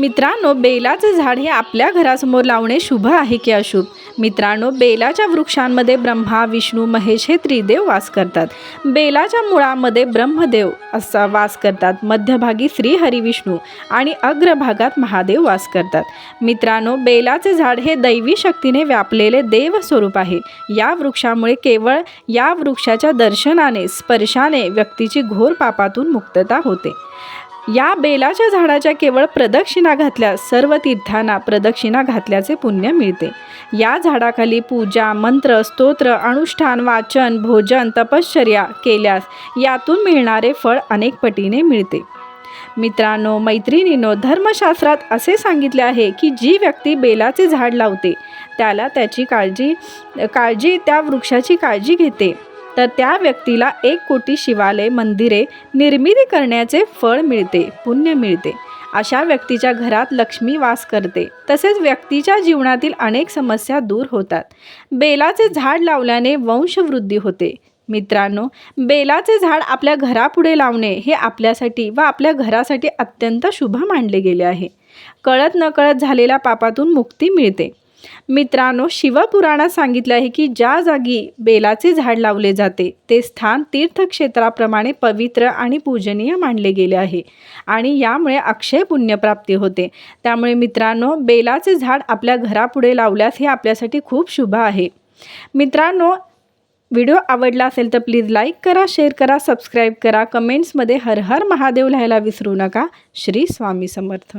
मित्रांनो, बेलाचे झाड हे आपल्या घरासमोर लावणे शुभ आहे की अशुभ? मित्रांनो, बेलाच्या वृक्षांमध्ये ब्रह्मा, विष्णू, महेश हे त्रिदेव वास करतात. बेलाच्या मुळामध्ये ब्रह्मदेव असा वास करतात, मध्यभागी श्री हरी विष्णू आणि अग्रभागात महादेव वास करतात. मित्रांनो, बेलाचे झाड हे दैवी शक्तीने व्यापलेले देव स्वरूप आहे. या वृक्षामुळे केवळ या वृक्षाच्या दर्शनाने, स्पर्शाने व्यक्तीची घोर पापातून मुक्तता होते. या बेलाच्या झाडाच्या केवळ प्रदक्षिणा घातल्यास सर्व तीर्थांना प्रदक्षिणा घातल्याचे पुण्य मिळते. या झाडाखाली पूजा, मंत्र, स्तोत्र, अनुष्ठान, वाचन, भोजन, तपश्चर्या केल्यास यातून मिळणारे फळ अनेक पटीने मिळते. मित्रांनो, मैत्रिणींनो, धर्मशास्त्रात असे सांगितले आहे की जी व्यक्ती बेलाचे झाड लावते त्याला त्याची काळजी त्या वृक्षाची काळजी घेते तर त्या व्यक्तीला 1 कोटी शिवालय, मंदिरे निर्मिती करण्याचे फळ मिळते, पुण्य मिळते. अशा व्यक्तीच्या घरात लक्ष्मी वास करते. तसेच व्यक्तीच्या जीवनातील अनेक समस्या दूर होतात. बेलाचे झाड लावल्याने वंशवृद्धी होते. मित्रांनो, बेलाचे झाड आपल्या घरापुढे लावणे हे आपल्यासाठी व आपल्या घरासाठी अत्यंत शुभ मानले गेले आहे. कळत नकळत झालेल्या पापातून मुक्ती मिळते. मित्रांनो, शिवपुराणात सांगितले आहे की ज्या जागी बेलाचे झाड लावले जाते ते स्थान तीर्थक्षेत्राप्रमाणे पवित्र आणि पूजनीय मानले गेले आहे आणि यामुळे अक्षय पुण्यप्राप्ती होते. त्यामुळे मित्रांनो, बेलाचे झाड आपल्या घरापुढे लावल्यास हे आपल्यासाठी खूप शुभ आहे. मित्रांनो, व्हिडिओ आवडला असेल तर प्लीज लाईक करा, शेअर करा, सबस्क्राईब करा. कमेंट्समध्ये हर हर महादेव लिहायला विसरू नका. श्री स्वामी समर्थ.